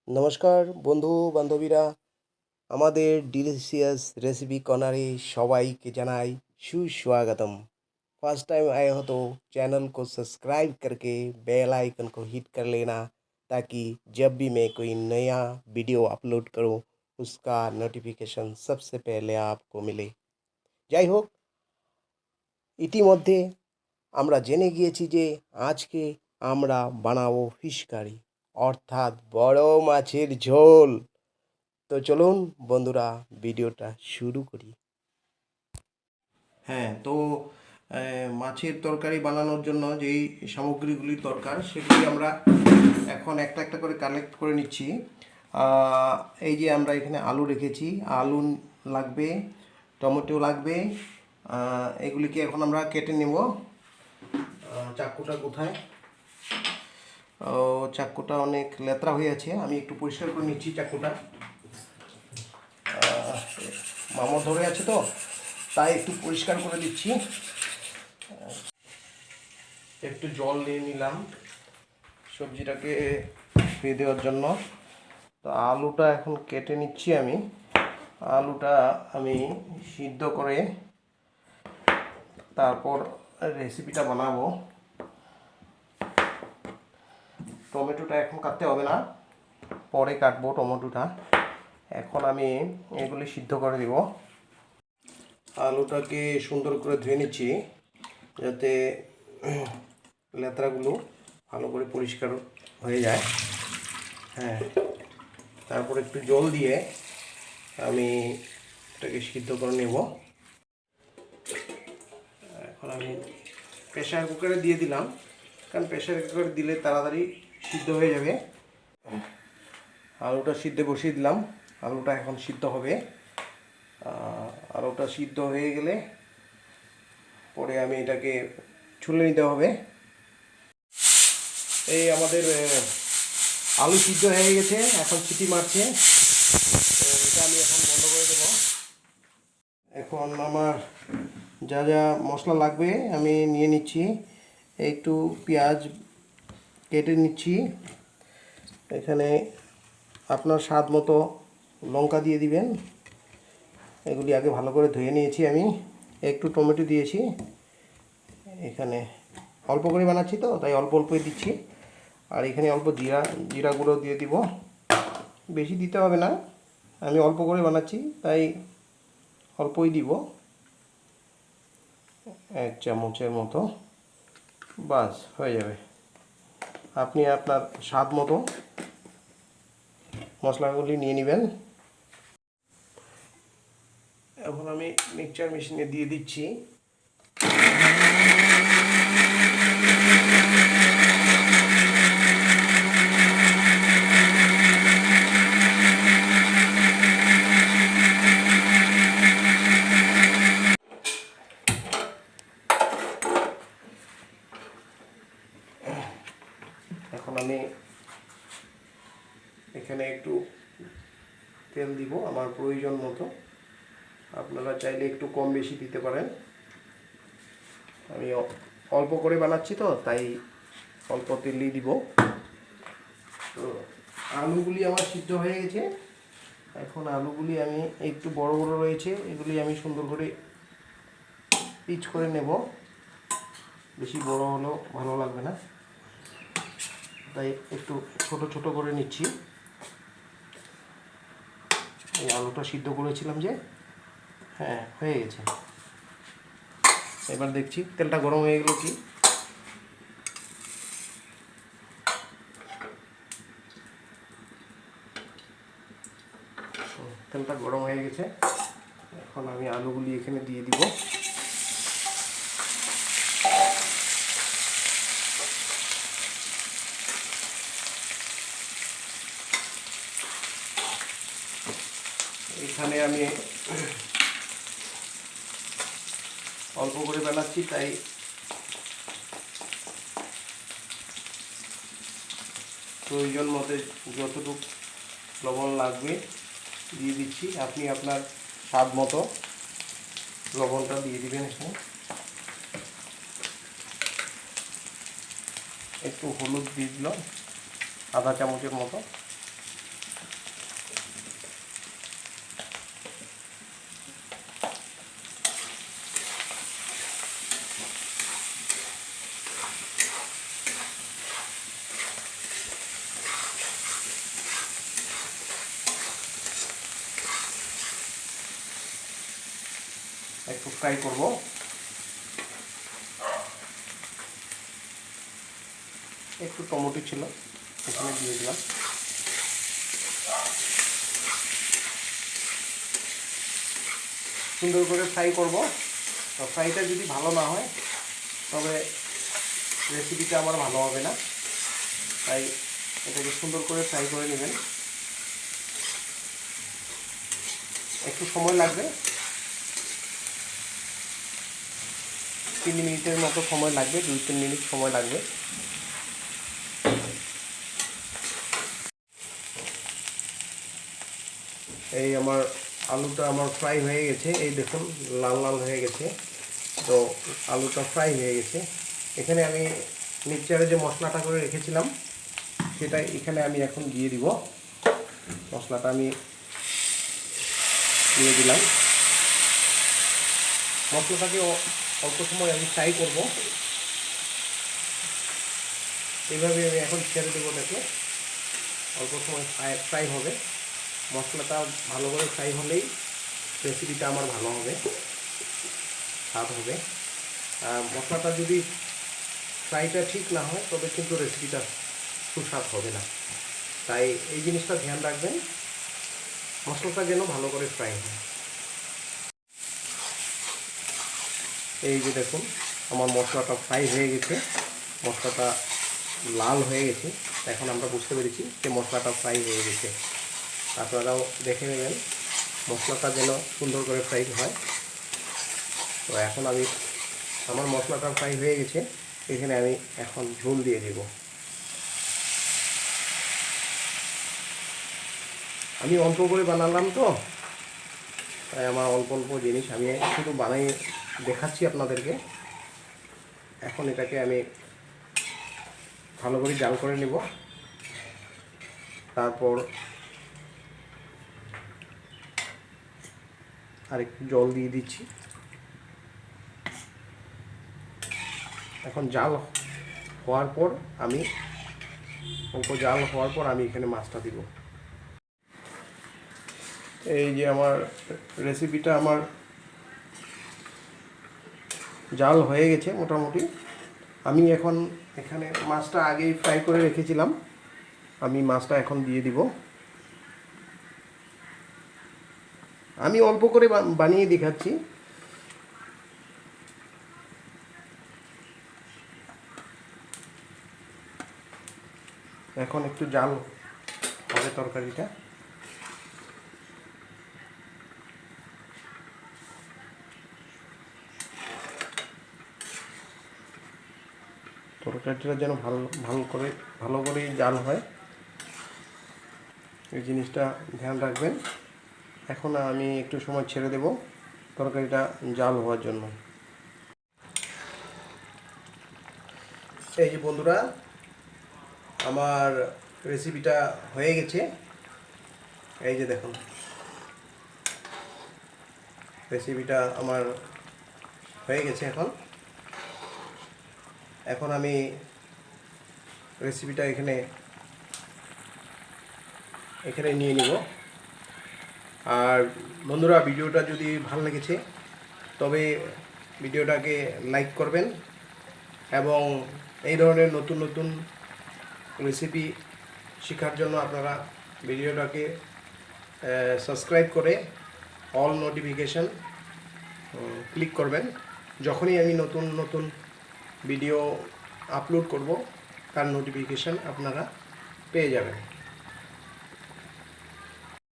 নমস্কার বন্ধু বান্ধবীরা, আমাদের ডিলিশিয়াস रेसिपी कॉर्नरे सबाइके जानाई सुस्वागतम। फर्स्ट टाइम आए हो तो चैनल को सब्सक्राइब करके बेल आइकन को हिट कर लेना, ताकि जब भी मैं कोई नया वीडियो अपलोड करूं उसका नोटिफिकेशन सबसे पहले आपको मिले। যাই হোক, ইতিমধ্যে আমরা জেনে গিয়েছি যে আজকে আমরা বানাবো ফিশ কারি, অর্থাৎ বড় মাছের ঝোল। তো চলুন বন্ধুরা, ভিডিওটা শুরু করি। হ্যাঁ, তো মাছের তরকারি বানানোর জন্য যেই সামগ্রীগুলির দরকার সেগুলি আমরা এখন একটা একটা করে কালেক্ট করে নিচ্ছি। এই যে আমরা এখানে আলু রেখেছি, আলু লাগবে, টমেটো লাগবে। এগুলিকে এখন আমরা কেটে নেব। চাকুটা কোথায়? চাকুটা অনেক লেত্রা হয়ে আছে, আমি একটু পরিষ্কার করে নিচ্ছি চাকুটা। মামা ধরে আছে তো, তাই একটু পরিষ্কার করে দিচ্ছি। একটু জল নিয়ে নিলাম সবজিটাকে ধুয়ে দেওয়ার জন্য। তো আলুটা এখন কেটে নিচ্ছি আমি। আলুটা আমি সিদ্ধ করে তারপর রেসিপিটা বানাবো। টমেটোটা এখন কাটতে হবে না, পরে কাটবো টমেটোটা। এখন আমি এগুলি সিদ্ধ করে দিব। আলুটাকে সুন্দর করে ধুয়ে নিচ্ছি যাতে লেত্রাগুলো ভালো করে পরিষ্কার হয়ে যায়। হ্যাঁ, তারপর একটু জল দিয়ে আমি এটাকে সিদ্ধ করে নেব। এখন আমি প্রেসার কুকারে দিয়ে দিলাম, কারণ প্রেসার কুকারে দিলে তাড়াতাড়ি সিদ্ধ হয়ে যাবে। আলুটা সিদ্ধে বসিয়ে দিলাম, আলুটা এখন সিদ্ধ হবে। আলুটা সিদ্ধ হয়ে গেলে পরে আমি এটাকে ছুলে নিতে হবে। এই আমাদের আলু সিদ্ধ হয়ে গেছে, এখন সিটি মারছে। তো এটা আমি এখন বন্ধ করে দেবো। এখন আমার যা যা মশলা লাগবে আমি নিয়ে নিচ্ছি। একটু পেঁয়াজ কেটে নিচ্ছি, এখানে আপনার স্বাদ মতো লঙ্কা দিয়ে দিবেন। এগুলি আগে ভালো করে ধুয়ে নিয়েছি আমি। একটু টমেটো দিয়েছি, এখানে অল্প করে বানাচ্ছি তো তাই অল্প অল্পই দিচ্ছি। আর এখানে অল্প জিরা গুঁড়ো দিয়ে দিব, বেশি দিতে হবে না, আমি অল্প করে বানাচ্ছি তাই অল্পই দিব, 1 চামচের মতো, বাস হয়ে যাবে। আপনি আপনার স্বাদ মতো মশলাগুলি নিয়ে নেবেন। এখন আমি মিক্সচার মেশিনে দিয়ে দিচ্ছি। এখন আমি এখানে একটু তেল দিব আমার প্রয়োজন মতো, আপনারা চাইলে একটু কম বেশি দিতে পারেন। আমি অল্প করে বানাচ্ছি তো তাই অল্প তেলই দিব। তো আলুগুলি আমার সিদ্ধ হয়ে গেছে। এখন আলুগুলি আমি একটু বড় বড় রয়েছে, এগুলি আমি সুন্দর করে পিচ করে নেব। বেশি বড় হলেও ভালো লাগবে না, তাই একটু ছোট ছোট করে নিচ্ছি। এই আলুটা সিদ্ধ করেছিলাম যে, হ্যাঁ হয়ে গেছে। এবার দেখছি তেলটা গরম হয়ে গেল কি। তেলটা গরম হয়ে গেছে, এখন আমি আলুগুলি এখানে দিয়ে দিব। এখানে আমি অল্প করে বানাচ্ছি তাই প্রয়োজন মতো যতটুকু লবণ লাগবে দিয়ে দিচ্ছি। আপনি আপনার স্বাদ মতো লবণটা দিয়ে দিবেন। এখানে একটু হলুদ দিয়ে দিলাম, আধা চামচের মতো। একটু ফ্রাই করব। একটু টমেটো ছিল, এখানে দিয়ে দিলাম। সুন্দর করে ফ্রাই করব। তো ফ্রাইটা যদি ভালো না হয় তবে রেসিপিটা আমার ভালো হবে না, তাই এটাকে সুন্দর করে ফ্রাই করে নেবেন। একটু সময় লাগবে, 3 মিনিটের মতো সময় লাগবে, 2-3 মিনিট সময় লাগবে। এই আমার আলুটা আমার ফ্রাই হয়ে গেছে, এই দেখুন লাল লাল হয়ে গেছে। তো আলুটা ফ্রাই হয়ে গেছে। এখানে আমি মিক্সচারে যে মশলাটা করে রেখেছিলাম সেটা এখানে আমি এখন দিয়ে দিব। মশলাটা আমি দিয়ে দিলাম। মশলাটাকে অল্প সময় আমি ফ্রাই করব। এইভাবে আমি এখন ছেড়ে দেবো, এটাকে অল্প সময় ফ্রাই হবে। মশলাটা ভালো করে ফ্রাই হলেই রেসিপিটা আমার ভালো হবে, স্বাদ হবে। মশলাটা যদি ফ্রাইটা ঠিক না হয় তবে কিন্তু রেসিপিটা সুস্বাদ হবে না। তাই এই জিনিসটা ধ্যান রাখবেন, মশলাটা যেন ভালো করে ফ্রাই হয়। এই যে দেখুন আমার মশলাটা ফ্রাই হয়ে গেছে, মশলাটা লাল হয়ে গেছে। এখন আমরা বুঝতে পেরেছি যে মশলাটা ফ্রাই হয়ে গেছে। আপনারাও দেখে নেবেন মশলাটা যেন সুন্দর করে ফ্রাই হয়। তো এখন আমার মশলাটা ফ্রাই হয়ে গেছে, এখানে আমি এখন ঝোল দিয়ে দেব। আমি অল্প করে বানালাম তো, তাই আমার অল্প অল্প জিনিস আমি শুধু বানাই দেখাচ্ছি আপনাদেরকে। এখন এটাকে আমি ভালো করে জাল করে নেব। তারপর আরেকটু জল দিয়ে দিচ্ছি। এখন জাল হওয়ার পর আমি অল্প জাল হওয়ার পর আমি এখানে মাছটা দিব। এই যে আমার রেসিপিটা আমার জাল হয়ে গেছে মোটামুটি। আমি এখন এখানে মাছটা আগেই ফ্রাই করে রেখেছিলাম, আমি মাছটা এখন দিয়ে দিব। আমি অল্প করে বানিয়ে দেখাচ্ছি। এখন একটু জাল হবে তরকারিটা। তরকারিটা যেন ভালো করে জাল হয়, এই জিনিসটা ধ্যান রাখবেন। এখন আমি একটু সময় ছেড়ে দেব তরকারিটা জাল হওয়ার জন্য। এই যে বন্ধুরা, আমার রেসিপিটা হয়ে গেছে। এই যে দেখুন রেসিপিটা আমার হয়ে গেছে। এখন আমি রেসিপিটা এখানে নিয়ে নিব। আর বন্ধুরা, ভিডিওটা যদি ভালো লেগেছে তবে ভিডিওটাকে লাইক করবেন এবং এই ধরনের নতুন নতুন রেসিপি শেখার জন্য আপনারা ভিডিওটাকে সাবস্ক্রাইব করে অল নোটিফিকেশান ক্লিক করবেন। যখনই আমি নতুন নতুন ভিডিও আপলোড করব তার নোটিফিকেশান আপনারা পেয়ে যাবেন।